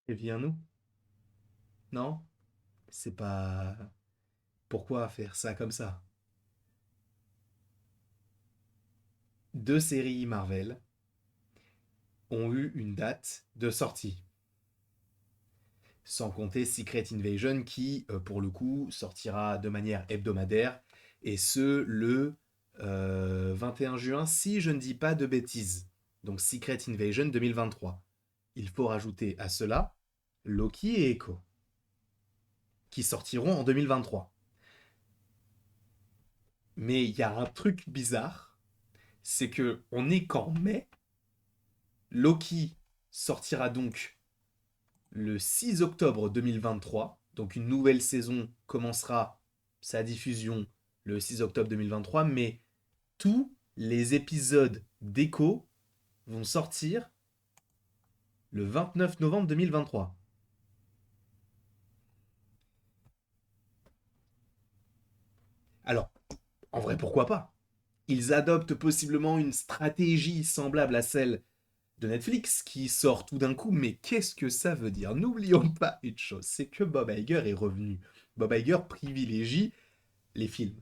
Et viens-nous. Non? C'est pas... Pourquoi faire ça comme ça? Deux séries Marvel ont eu une date de sortie. Sans compter Secret Invasion qui, pour le coup, sortira de manière hebdomadaire. Et ce, le 21 juin, si je ne dis pas de bêtises. Donc Secret Invasion 2023. Il faut rajouter à cela Loki et Echo, qui sortiront en 2023. Mais il y a un truc bizarre, c'est que on est qu'en mai. Loki sortira donc le 6 octobre 2023. Donc une nouvelle saison commencera sa diffusion le 6 octobre 2023. Mais tous les épisodes d'Echo vont sortir le 29 novembre 2023. Alors, en vrai, pourquoi pas? Ils adoptent possiblement une stratégie semblable à celle de Netflix qui sort tout d'un coup, mais qu'est-ce que ça veut dire? N'oublions pas une chose, c'est que Bob Iger est revenu. Bob Iger privilégie les films.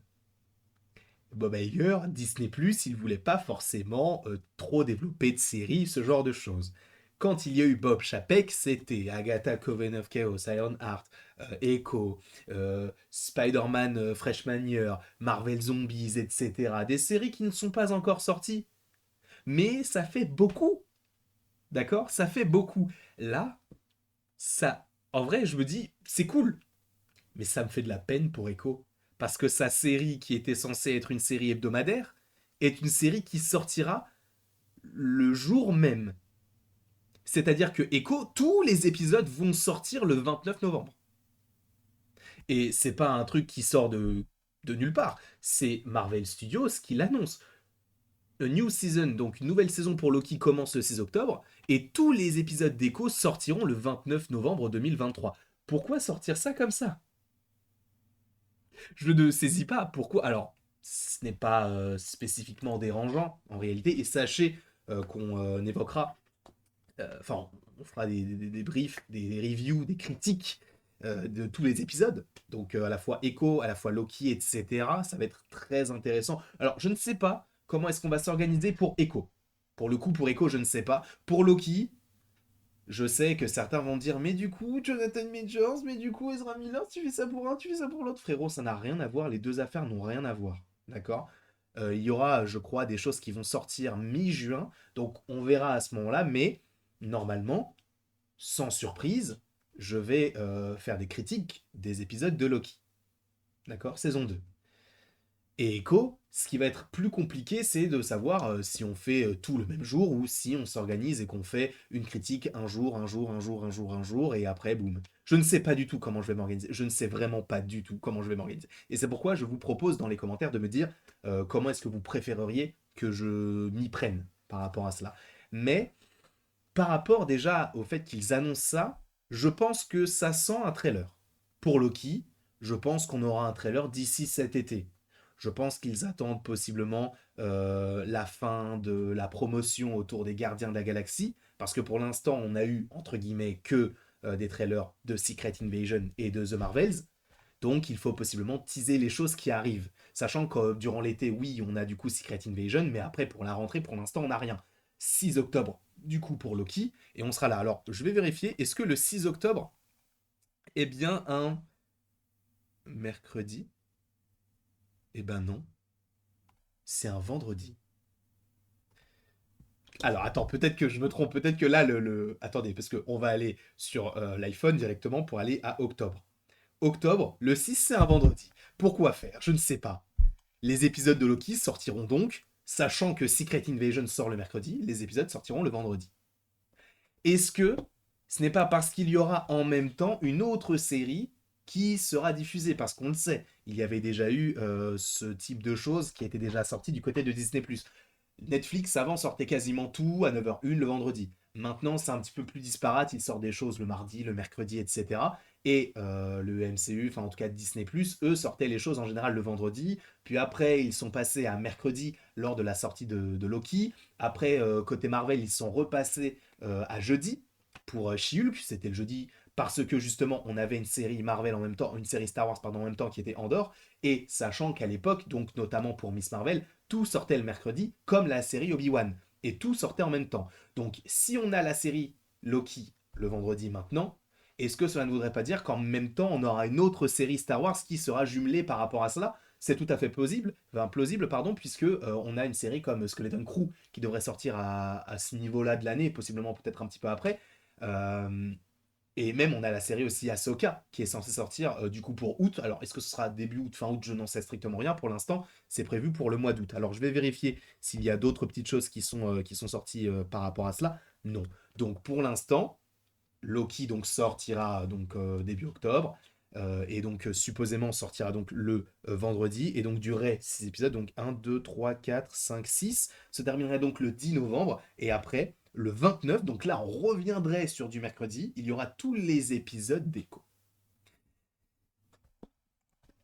Bob Iger, Disney+, il voulait pas forcément trop développer de séries, ce genre de choses. Quand il y a eu Bob Chapek, c'était Agatha Coven of Chaos, Ironheart, Echo, Spider-Man Freshman Year, Marvel Zombies, etc. Des séries qui ne sont pas encore sorties. Mais ça fait beaucoup, d'accord? Ça fait beaucoup. Là, ça, en vrai, je me dis, c'est cool, mais ça me fait de la peine pour Echo. Parce que sa série, qui était censée être une série hebdomadaire, est une série qui sortira le jour même. C'est-à-dire que Echo, tous les épisodes vont sortir le 29 novembre. Et c'est pas un truc qui sort de nulle part. C'est Marvel Studios qui l'annonce. A New Season, donc une nouvelle saison pour Loki, commence le 6 octobre, et tous les épisodes d'Echo sortiront le 29 novembre 2023. Pourquoi sortir ça comme ça? Je ne saisis pas pourquoi. Alors, ce n'est pas spécifiquement dérangeant en réalité, et sachez qu'on évoquera, enfin, on fera des briefs, des reviews, des critiques de tous les épisodes. Donc, à la fois Echo, à la fois Loki, etc. Ça va être très intéressant. Alors, je ne sais pas comment est-ce qu'on va s'organiser pour Echo. Pour le coup, pour Echo, je ne sais pas. Pour Loki, je sais que certains vont dire, mais du coup, Jonathan Majors, mais du coup, Ezra Miller, tu fais ça pour un, tu fais ça pour l'autre. Frérot, ça n'a rien à voir, les deux affaires n'ont rien à voir. D'accord. Il y aura, je crois, des choses qui vont sortir mi-juin, donc on verra à ce moment-là, mais normalement, sans surprise, je vais faire des critiques des épisodes de Loki. D'accord. Saison 2. Et Echo, ce qui va être plus compliqué, c'est de savoir si on fait tout le même jour ou si on s'organise et qu'on fait une critique un jour, un jour, un jour, un jour, un jour, et après, boum. Je ne sais pas du tout comment je vais m'organiser. Je ne sais vraiment pas du tout comment je vais m'organiser. Et c'est pourquoi je vous propose dans les commentaires de me dire comment est-ce que vous préféreriez que je m'y prenne par rapport à cela. Mais par rapport déjà au fait qu'ils annoncent ça, je pense que ça sent un trailer. Pour Loki, je pense qu'on aura un trailer d'ici cet été. Je pense qu'ils attendent possiblement la fin de la promotion autour des Gardiens de la Galaxie, parce que pour l'instant, on a eu, entre guillemets, que des trailers de Secret Invasion et de The Marvels. Donc, il faut possiblement teaser les choses qui arrivent. Sachant que durant l'été, oui, on a du coup Secret Invasion, mais après, pour la rentrée, pour l'instant, on n'a rien. 6 octobre, du coup, pour Loki, et on sera là. Alors, je vais vérifier, est-ce que le 6 octobre est bien un mercredi? Eh ben non, c'est un vendredi. Alors, attends, peut-être que je me trompe, peut-être que là, Attendez, parce qu'on va aller sur l'iPhone directement pour aller à octobre. Octobre, le 6, c'est un vendredi. Pourquoi faire? Je ne sais pas. Les épisodes de Loki sortiront donc, sachant que Secret Invasion sort le mercredi, les épisodes sortiront le vendredi. Est-ce que ce n'est pas parce qu'il y aura en même temps une autre série qui sera diffusée? Parce qu'on le sait, il y avait déjà eu ce type de choses qui était déjà sorti du côté de Disney+. Netflix avant sortait quasiment tout à 9h01 le vendredi. Maintenant, c'est un petit peu plus disparate, il sort des choses le mardi, le mercredi, etc. Et le MCU, enfin en tout cas Disney+, eux sortaient les choses en général le vendredi. Puis après, ils sont passés à mercredi lors de la sortie de Loki. Après, côté Marvel, ils sont repassés à jeudi pour She-Hulk, c'était le jeudi parce que justement on avait une série Marvel en même temps, une série Star Wars pardon en même temps qui était Andor, et sachant qu'à l'époque, donc notamment pour Miss Marvel, tout sortait le mercredi comme la série Obi-Wan, et tout sortait en même temps. Donc si on a la série Loki le vendredi maintenant, est-ce que cela ne voudrait pas dire qu'en même temps on aura une autre série Star Wars qui sera jumelée par rapport à cela? C'est tout à fait plausible, pardon, puisque on a une série comme Skeleton Crew qui devrait sortir à ce niveau-là de l'année, possiblement peut-être un petit peu après. Euh, et même on a la série aussi Ahsoka qui est censée sortir du coup pour août. Alors est-ce que ce sera début août, fin août, je n'en sais strictement rien. Pour l'instant, c'est prévu pour le mois d'août. Alors je vais vérifier s'il y a d'autres petites choses qui sont sorties par rapport à cela. Non. Donc pour l'instant, Loki donc sortira donc début octobre. Et donc supposément sortira donc le vendredi et donc durerait 6 épisodes, donc 1, 2, 3, 4, 5, 6 se terminerait donc le 10 novembre et après le 29, donc là on reviendrait sur du mercredi, il y aura tous les épisodes d'Echo.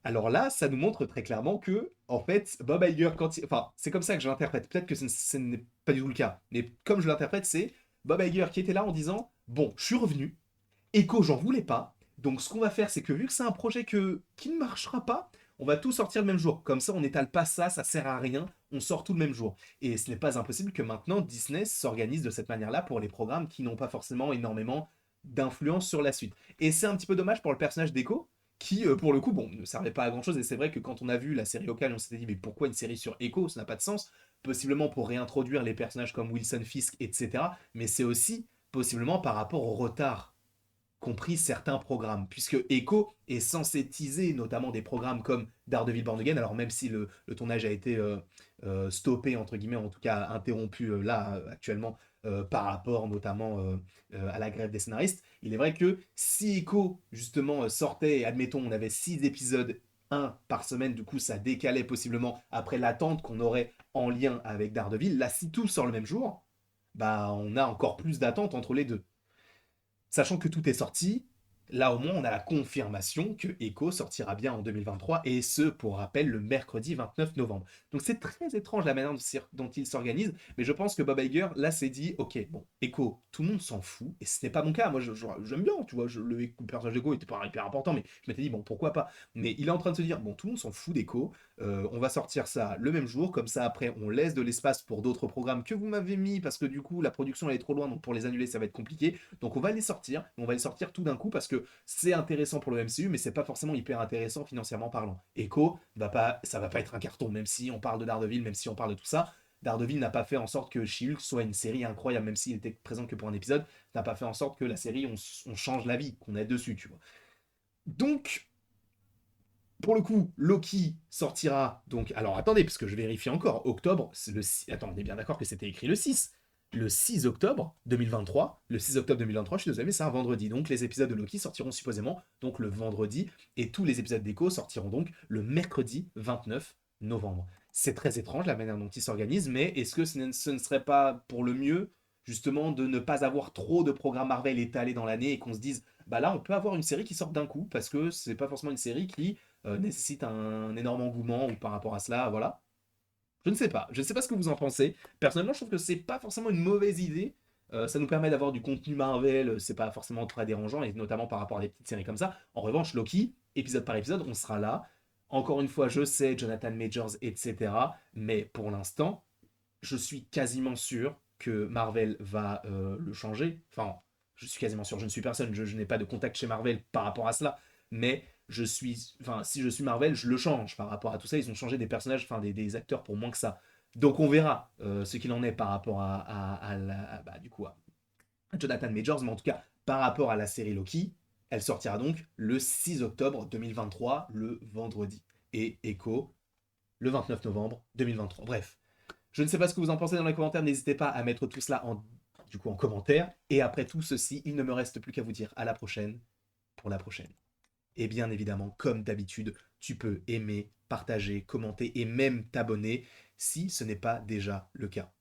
Alors là, ça nous montre très clairement que, en fait, Bob Iger, enfin, c'est comme ça que je l'interprète. Peut-être que ce n'est pas du tout le cas, mais comme je l'interprète, c'est Bob Iger qui était là en disant, bon, je suis revenu, Echo, j'en voulais pas. Donc ce qu'on va faire, c'est que vu que c'est un projet qui ne marchera pas, on va tout sortir le même jour. Comme ça, on n'étale pas ça sert à rien, on sort tout le même jour. Et ce n'est pas impossible que maintenant Disney s'organise de cette manière-là pour les programmes qui n'ont pas forcément énormément d'influence sur la suite. Et c'est un petit peu dommage pour le personnage d'Echo, qui pour le coup, bon, ne servait pas à grand chose. Et c'est vrai que quand on a vu la série locale, on s'était dit, mais pourquoi une série sur Echo? Ça n'a pas de sens. Possiblement pour réintroduire les personnages comme Wilson Fisk, etc. Mais c'est aussi possiblement par rapport au retard compris certains programmes, puisque Echo est censé teaser notamment des programmes comme Daredevil Born Again, alors même si le tournage a été stoppé, entre guillemets, en tout cas interrompu là actuellement, par rapport notamment à la grève des scénaristes, il est vrai que si Echo justement sortait, et admettons on avait 6 épisodes, un par semaine, du coup ça décalait possiblement après l'attente qu'on aurait en lien avec Daredevil, là si tout sort le même jour, bah on a encore plus d'attente entre les deux. Sachant que tout est sorti, là au moins on a la confirmation que Echo sortira bien en 2023, et ce, pour rappel, le mercredi 29 novembre. Donc c'est très étrange la manière dont il s'organise, mais je pense que Bob Iger, là, s'est dit, ok, bon, Echo, tout le monde s'en fout, et ce n'est pas mon cas, moi j'aime bien, tu vois, le personnage d'Echo était pas hyper important, mais je m'étais dit, bon, pourquoi pas. Mais il est en train de se dire, bon, tout le monde s'en fout d'Echo, on va sortir ça le même jour, comme ça après on laisse de l'espace pour d'autres programmes que vous m'avez mis, parce que du coup la production elle est trop loin, donc pour les annuler ça va être compliqué. Donc on va les sortir, mais on va les sortir tout d'un coup parce que c'est intéressant pour le MCU, mais c'est pas forcément hyper intéressant financièrement parlant. Echo, ça va pas être un carton, même si on parle de Daredevil, même si on parle de tout ça. Daredevil n'a pas fait en sorte que She-Hulk soit une série incroyable, même s'il était présent que pour un épisode, n'a pas fait en sorte que la série, on change la vie, qu'on est dessus, tu vois. Donc, pour le coup, Loki sortira donc. Alors attendez, parce que je vérifie encore. Octobre, c'est le 6. Attends, on est bien d'accord que c'était écrit le 6. Le 6 octobre 2023. Le 6 octobre 2023, je suis désolé, mais c'est un vendredi. Donc les épisodes de Loki sortiront supposément donc le vendredi. Et tous les épisodes d'Echo sortiront donc le mercredi 29 novembre. C'est très étrange la manière dont ils s'organisent, mais est-ce que ce ne serait pas pour le mieux, justement, de ne pas avoir trop de programmes Marvel étalés dans l'année et qu'on se dise, bah là, on peut avoir une série qui sort d'un coup, parce que c'est pas forcément une série qui nécessite un énorme engouement ou par rapport à cela, voilà. Je ne sais pas. Je ne sais pas ce que vous en pensez. Personnellement, je trouve que c'est pas forcément une mauvaise idée. Ça nous permet d'avoir du contenu Marvel, c'est pas forcément très dérangeant, et notamment par rapport à des petites séries comme ça. En revanche, Loki, épisode par épisode, on sera là. Encore une fois, je sais, Jonathan Majors, etc. Mais pour l'instant, je suis quasiment sûr que Marvel va le changer. Enfin, je suis quasiment sûr, je ne suis personne, je n'ai pas de contact chez Marvel par rapport à cela. Mais enfin, si je suis Marvel, je le change par rapport à tout ça. Ils ont changé des personnages, enfin des acteurs pour moins que ça. Donc on verra ce qu'il en est par rapport bah, du coup, à Jonathan Majors, mais en tout cas, par rapport à la série Loki, elle sortira donc le 6 octobre 2023, le vendredi. Et Echo, le 29 novembre 2023. Bref, je ne sais pas ce que vous en pensez dans les commentaires, n'hésitez pas à mettre tout cela en commentaire. Et après tout ceci, il ne me reste plus qu'à vous dire à la prochaine pour la prochaine. Et bien évidemment, comme d'habitude, tu peux aimer, partager, commenter et même t'abonner si ce n'est pas déjà le cas.